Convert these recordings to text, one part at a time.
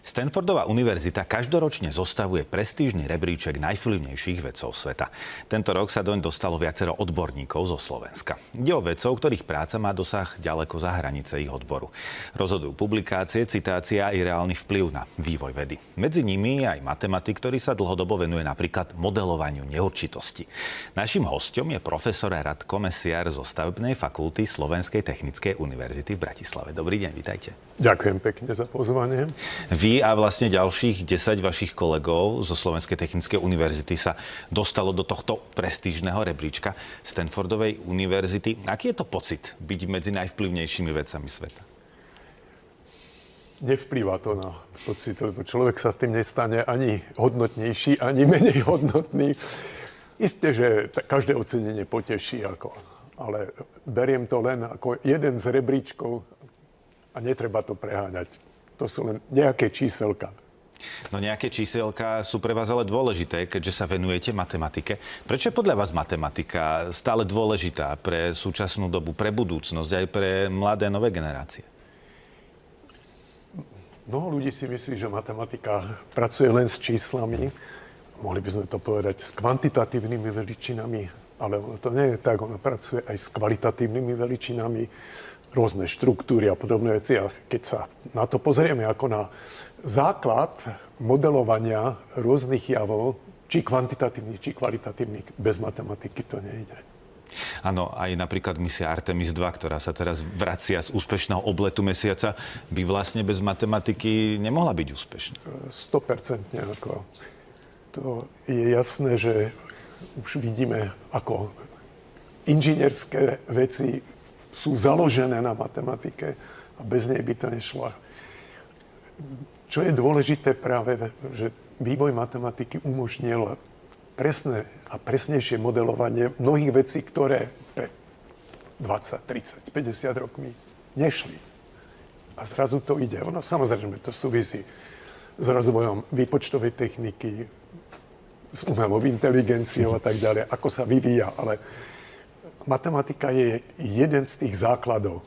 Stanfordová univerzita každoročne zostavuje prestížny rebríček najvplyvnejších vedcov sveta. Tento rok sa doň dostalo viacero odborníkov zo Slovenska. Ide o vedcov, ktorých práca má dosah ďaleko za hranice ich odboru. Rozhodujú publikácie, citácia i reálny vplyv na vývoj vedy. Medzi nimi aj matematik, ktorý sa dlhodobo venuje napríklad modelovaniu neurčitosti. Naším hosťom je profesor Radko Mesiar zo Stavebnej fakulty Slovenskej technickej univerzity v Bratislave. Dobrý deň, vitajte. Ďakujem pekne za pozvanie. Vy a vlastne ďalších 10 vašich kolegov zo Slovenskej technickej univerzity sa dostalo do tohto prestížneho rebríčka Stanfordovej univerzity. Aký je to pocit byť medzi najvplyvnejšími vedcami sveta? Nevplýva to na pocit, lebo človek sa s tým nestane ani hodnotnejší, ani menej hodnotný. Isté, že každé ocenenie poteší, ale beriem to len ako jeden z rebríčkov a netreba to preháňať. To sú len nejaké číselka. No nejaké číselka sú pre vás ale dôležité, keďže sa venujete matematike. Prečo je podľa vás matematika stále dôležitá pre súčasnú dobu, pre budúcnosť, aj pre mladé nové generácie? Mnoho ľudí si myslí, že matematika pracuje len s číslami. Mohli by sme to povedať s kvantitatívnymi veličinami, ale to nie je tak. Ona pracuje aj s kvalitatívnymi veličinami, rôzne štruktúry a podobné veci. A keď sa na to pozrieme ako na základ modelovania rôznych javov, či kvantitatívnych, či kvalitatívnych, bez matematiky to nejde. Áno, aj napríklad misia Artemis 2, ktorá sa teraz vracia z úspešného obletu mesiaca, by vlastne bez matematiky nemohla byť úspešná. 100% ako. To je jasné, že už vidíme, ako inžinierské veci sú založené na matematike a bez nej by to nešlo. Čo je dôležité práve, že vývoj matematiky umožnil presné a presnejšie modelovanie mnohých vecí, ktoré pre 20, 30, 50 rokmi nešli. A zrazu to ide. Ono samozrejme to súvisí s rozvojom výpočtovej techniky, s umelou inteligenciou a tak ďalej, ako sa vyvíja, ale matematika je jeden z tých základov.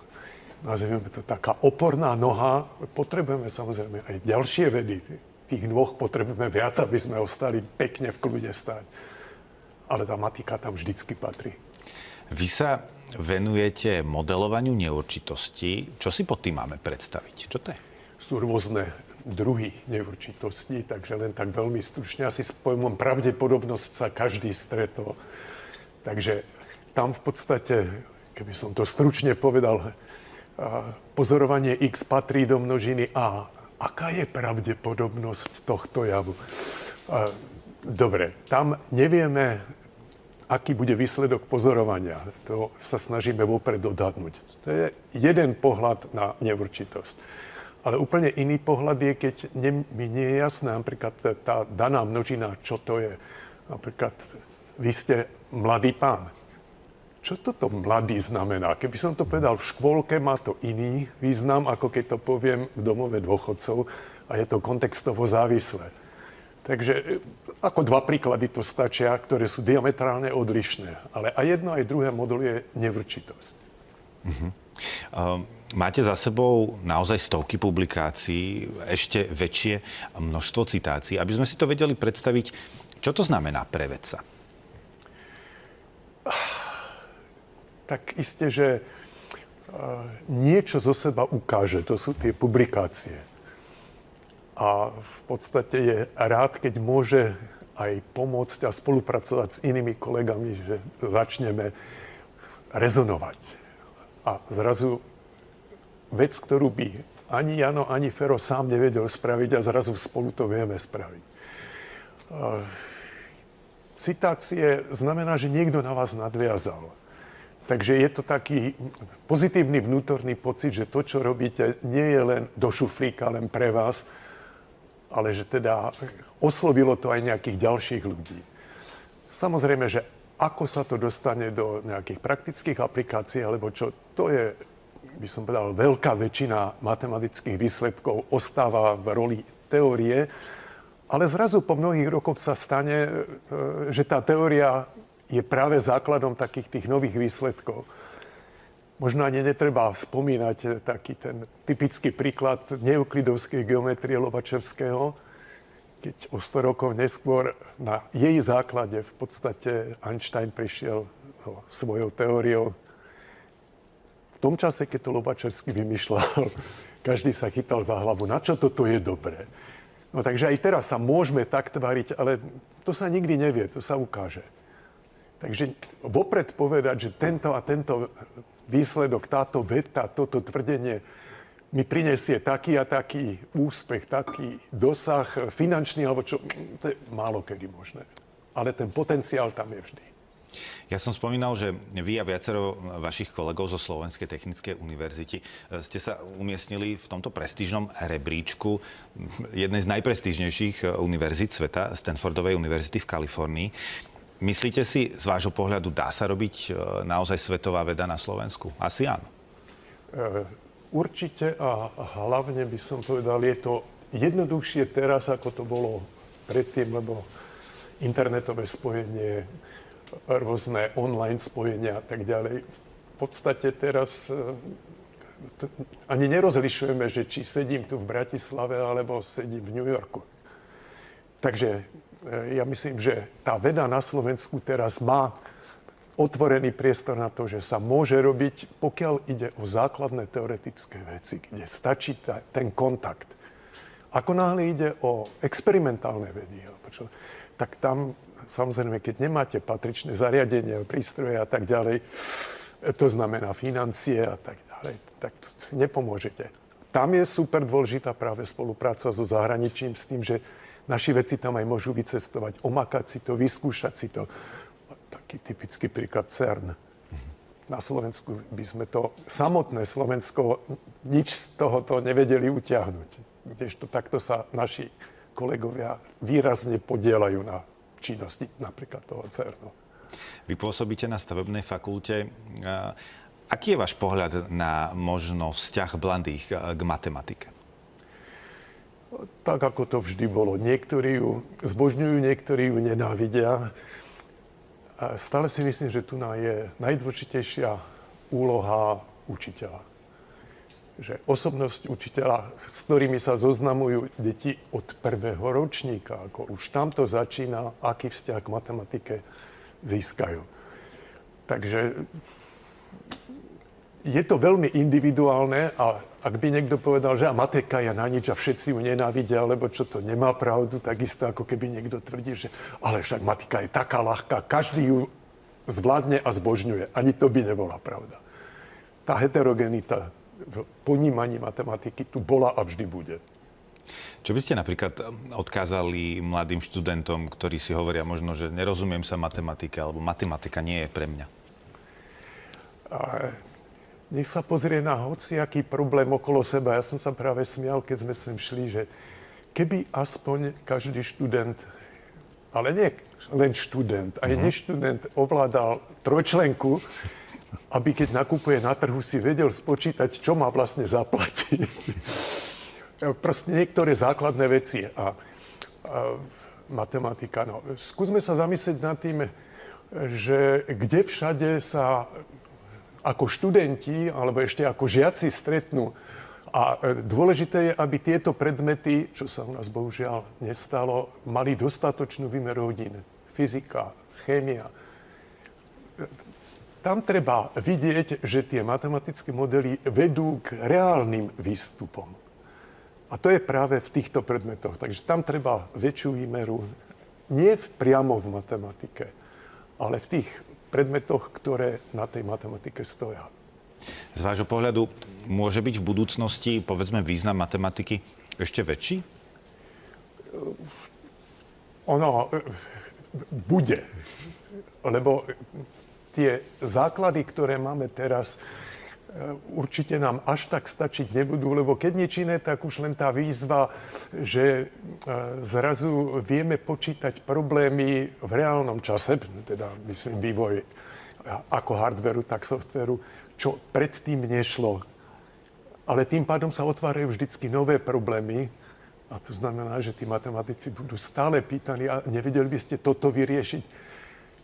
Nazveme to taká oporná noha. Potrebujeme samozrejme aj ďalšie vedy. Tých nôh potrebujeme viac, aby sme ostali pekne v kľude stáť. Ale tá matika tam vždycky patrí. Vy sa venujete modelovaniu neurčitosti. Čo si pod tým máme predstaviť? Čo to je? Sú rôzne druhy neurčitosti, takže len tak veľmi stručne asi s pojmom pravdepodobnosť sa každý stretol. Takže tam v podstate, keby som to stručne povedal, pozorovanie X patrí do množiny A. Aká je pravdepodobnosť tohto javu? Dobre, tam nevieme, aký bude výsledok pozorovania. To sa snažíme vopred odhadnúť. To je jeden pohľad na neurčitosť. Ale úplne iný pohľad je, keď mi nie je jasné, napríklad tá daná množina, čo to je. Napríklad, vy ste mladý pán. Čo toto mladý znamená? Keby som to povedal v škôlke, má to iný význam, ako keď to poviem v domove dôchodcov a je to kontextovo závislé. Takže ako dva príklady to stačia, ktoré sú diametrálne odlišné. Ale aj jedno, aj druhé modeluje neurčitosť. Máte za sebou naozaj stovky publikácií, ešte väčšie množstvo citácií. Aby sme si to vedeli predstaviť, čo to znamená pre vedca? Tak isté, že niečo zo seba ukáže. To sú tie publikácie. A v podstate je rád, keď môže aj pomôcť a spolupracovať s inými kolegami, že začneme rezonovať. A zrazu vec, ktorú by ani Jano, ani Fero sám nevedel spraviť a zrazu spolu to vieme spraviť. Citácie znamená, že niekto na vás nadviazal. Takže je to taký pozitívny vnútorný pocit, že to, čo robíte, nie je len do šuflíka, len pre vás, ale že teda oslovilo to aj nejakých ďalších ľudí. Samozrejme, že ako sa to dostane do nejakých praktických aplikácií, alebo čo, to je, by som povedal, veľká väčšina matematických výsledkov ostáva v roli teórie, ale zrazu po mnohých rokoch sa stane, že tá teória je práve základom takých tých nových výsledkov. Možno ani netreba spomínať taký ten typický príklad neuklidovskej geometrie Lobačevského, keď o 100 rokov neskôr na jej základe v podstate Einstein prišiel so svojou teóriou. V tom čase, keď to Lobačevský vymýšľal, každý sa chytal za hlavu, na čo toto je dobré. No takže aj teraz sa môžeme tak tváriť, ale to sa nikdy nevie, to sa ukáže. Takže vopred povedať, že tento a tento výsledok, táto veta, toto tvrdenie mi prinesie taký a taký úspech, taký dosah finančný, alebo čo, to je málo kedy možné. Ale ten potenciál tam je vždy. Ja som spomínal, že vy a viacero vašich kolegov zo Slovenskej technickej univerzity ste sa umiestnili v tomto prestížnom rebríčku jednej z najprestížnejších univerzít sveta, Stanfordovej univerzity v Kalifornii. Myslíte si, z vášho pohľadu, dá sa robiť naozaj svetová veda na Slovensku? Asi áno. Určite a hlavne by som povedal, je to jednoduchšie teraz, ako to bolo predtým, lebo internetové spojenie, rôzne online spojenia a tak ďalej. V podstate teraz ani nerozlišujeme, že či sedím tu v Bratislave, alebo sedím v New Yorku. Takže ja myslím, že tá veda na Slovensku teraz má otvorený priestor na to, že sa môže robiť, pokiaľ ide o základné teoretické veci, kde stačí ten kontakt. Ako náhle ide o experimentálne vedy, tak tam samozrejme, keď nemáte patričné zariadenia, prístroje a tak ďalej, to znamená financie a tak ďalej, tak to si nepomôžete. Tam je super dôležitá práve spolupráca so zahraničím s tým, že naši vedci tam aj môžu vycestovať, omakať si to, vyskúšať si to. Taký typický príklad CERN. Na Slovensku by sme to, samotné Slovensko, nič z tohoto nevedeli utiahnuť. Kdežto takto sa naši kolegovia výrazne podieľajú na činnosti napríklad toho CERNu. Vy pôsobíte na stavebnej fakulte. Aký je váš pohľad na možno vzťah mladých k matematike? Tak, ako to vždy bolo. Niektorí ju zbožňujú, niektorí ju nenávidia. A stále si myslím, že tu je najdôležitejšia úloha učiteľa. Že osobnosť učiteľa, s ktorými sa zoznamujú deti od prvého ročníka, ako už tamto začína, aký vzťah k matematike získajú. Takže je to veľmi individuálne a ak by niekto povedal, že matika je na nič a všetci ju nenávidia, alebo čo to nemá pravdu, takisto ako keby niekto tvrdí, že ale však matika je taká ľahká, každý ju zvládne a zbožňuje. Ani to by nebola pravda. Tá heterogenita v ponímaní matematiky tu bola a vždy bude. Čo by ste napríklad odkázali mladým študentom, ktorí si hovoria možno, že nerozumiem sa matematike, alebo matematika nie je pre mňa? Nech sa pozrie na hociaký problém okolo seba. Ja som sa práve smial, keď sme sem šli, že keby aspoň každý študent, ale nie len študent, aj neštudent ovládal trojčlenku, aby keď nakupuje na trhu, si vedel spočítať, čo má vlastne zaplatiť. Proste niektoré základné veci. A matematika. No, skúsme sa zamyslieť nad tým, že kde všade sa ako študenti alebo ešte ako žiaci stretnú. A dôležité je, aby tieto predmety, čo sa u nás bohužiaľ nestalo, mali dostatočnú výmeru hodín. Fyzika, chémia. Tam treba vidieť, že tie matematické modely vedú k reálnym výstupom. A to je práve v týchto predmetoch. Takže tam treba väčšiu výmeru, nie priamo v matematike, ale v tých predmetoch, ktoré na tej matematike stoja. Z vášho pohľadu môže byť v budúcnosti, povedzme, význam matematiky ešte väčší? Ono bude. Lebo tie základy, ktoré máme teraz, určite nám až tak stačiť nebudú, lebo keď nič iné, tak už len tá výzva, že zrazu vieme počítať problémy v reálnom čase, teda myslím vývoj ako hardveru, tak softveru, čo predtým nešlo. Ale tým pádom sa otvárajú vždycky nové problémy a to znamená, že tí matematici budú stále pýtaní a nevedeli by ste toto vyriešiť.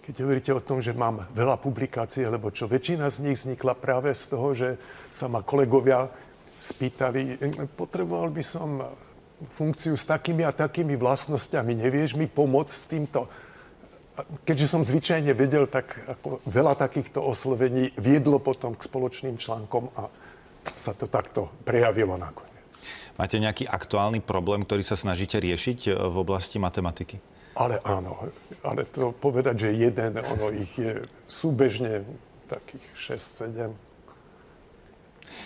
keď hovoríte o tom, že mám veľa publikácií, lebo čo väčšina z nich vznikla práve z toho, že sa ma kolegovia spýtali, potreboval by som funkciu s takými a takými vlastnosťami, nevieš mi pomôcť s týmto? Keďže som zvyčajne vedel, tak ako veľa takýchto oslovení viedlo potom k spoločným článkom a sa to takto prejavilo nakoniec. Máte nejaký aktuálny problém, ktorý sa snažíte riešiť v oblasti matematiky? Ale áno, ale to povedať, že jeden, ono ich je súbežne takých 6-7,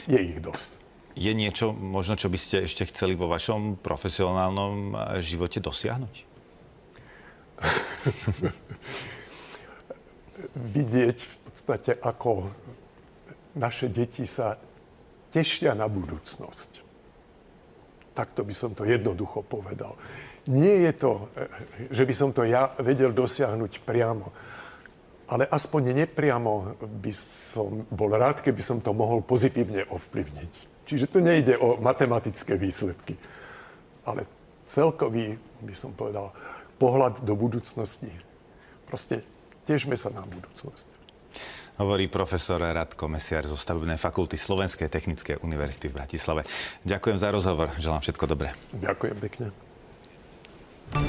je ich dosť. Je niečo, možno, čo by ste ešte chceli vo vašom profesionálnom živote dosiahnuť? Vidieť v podstate, ako naše deti sa tešia na budúcnosť. Takto by som to jednoducho povedal. Nie je to, že by som to ja vedel dosiahnuť priamo, ale aspoň nepriamo by som bol rád, keby som to mohol pozitívne ovplyvniť. Čiže tu nejde o matematické výsledky, ale celkový, by som povedal, pohľad do budúcnosti. Proste tešme sa na budúcnosť. Hovorí profesor Radko Mesiar zo Stavebnej fakulty Slovenskej technickej univerzity v Bratislave. Ďakujem za rozhovor, želám všetko dobré. Ďakujem pekne.